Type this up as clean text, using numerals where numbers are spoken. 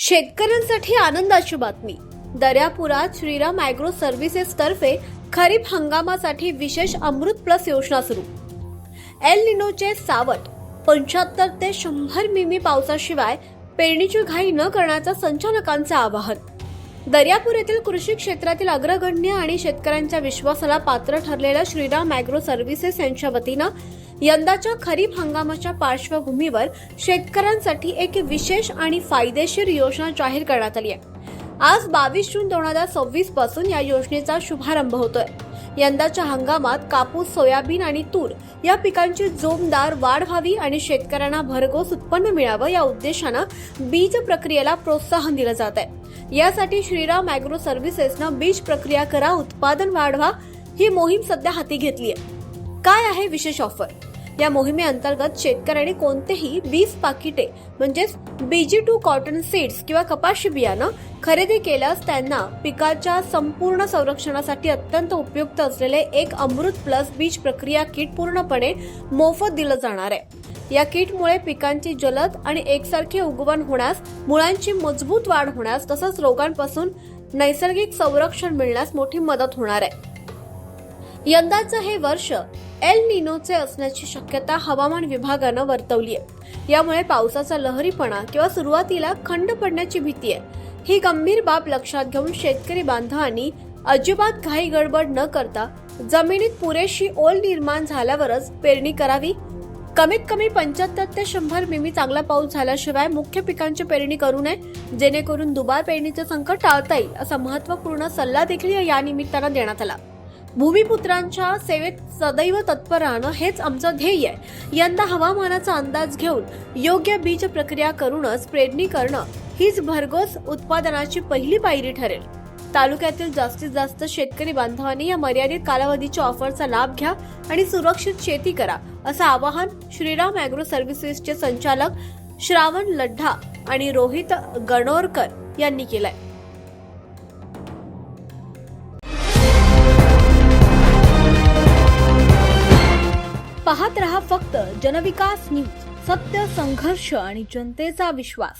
शेतकऱ्यांसाठी आनंदाची बातमी. दर्यापुरात श्रीराम ॲग्रो सर्व्हिसेस तर्फे खरीप हंगामासाठी विशेष अमृत प्लस योजना सुरू. एल निनोचे सावट 75 ते 100 मिमी पावसाशिवाय पेरणीची घाई न करण्याचं संचालकांचे आवाहन. दर्यापूर येथील कृषी क्षेत्रातील अग्रगण्य आणि शेतकऱ्यांच्या विश्वासाला पात्र ठरलेल्या श्रीराम ॲग्रो सर्व्हिसेस यांच्या वतीनं यंदाच्या खरीप हंगामाच्या पार्श्वभूमीवर शेतकऱ्यांसाठी एक विशेष आणि फायदेशीर योजना जाहीर करण्यात आली आहे. आज 22 जून 2026 पासून या योजनेचा शुभारंभ होतोय. यंदाच्या हंगामात कापूस, सोयाबीन आणि तूर या पिकांची जोमदार वाढ व्हावी आणि शेतकऱ्यांना भरघोस उत्पन्न मिळावं या उद्देशानं बीज प्रक्रियेला प्रोत्साहन दिलं जात आहे. यासाठी श्रीराम ॲग्रो सर्व्हिसेसनं बीज प्रक्रिया करा, उत्पादन वाढवा ही मोहीम सध्या हाती घेतली आहे. काय आहे विशेष ऑफर? या मोहिमेअंतर्गत शेतकऱ्यांनी कोणतेही 20 पाकिटे म्हणजेच BG2 कॉटन सीड्स किंवा कपाशी बियाणं खरेदी केल्यास त्यांना पिकाच्या संपूर्ण संरक्षणासाठी अत्यंत उपयुक्त असलेले एक अमृत प्लस बीज प्रक्रिया किट पूर्णपणे मोफत दिलं जाणार आहे. या किटमुळे पिकांची जलद आणि एकसारखे उगवण होण्यास, मुळांची मजबूत वाढ होण्यास तसंच रोगांपासून नैसर्गिक संरक्षण मिळण्यास मोठी मदत होणार आहे. यंदाचं हे वर्ष एल निनोचे असण्याची शक्यता हवामान विभागानं वर्तवली आहे. यामुळे पावसाचा लहरीपणा किंवा सुरुवातीला खंड पडण्याची भीती आहे. ही गंभीर बाब लक्षात घेऊन शेतकरी बांधवांनी अजिबात घाई गडबड न करता जमिनीत पुरेशी ओल निर्माण झाल्यावरच पेरणी करावी. कमीत कमी 75 ते 100 मिमी चांगला पाऊस झाल्याशिवाय मुख्य पिकांची पेरणी करू नये, जेणेकरून दुबार पेरणीचे संकट टाळता येईल असा महत्त्वपूर्ण सल्ला देखील या निमित्तानं देण्यात आला. भूमिपुत्रांच्या सेवेत सदैव तत्पर राहणं हेच आमचं ध्येय आहे. यंदा हवामानाचा अंदाज घेऊन योग्य बीज प्रक्रिया करूनच पेरणी करणं हीच भरघोस उत्पादनाची पहिली पायरी ठरेल. तालुक्यातील जास्तीत जास्त शेतकरी बांधवांनी या मर्यादित कालावधीच्या ऑफरचा लाभ घ्या आणि सुरक्षित शेती करा असं आवाहन श्रीराम ॲग्रो सर्व्हिसेसचे संचालक श्रावण लढ्ढा आणि रोहित गणोरकर यांनी केलंय. पाहत रहा फक्त जनविकास न्यूज. सत्य, संघर्ष आणि जनतेचा विश्वास.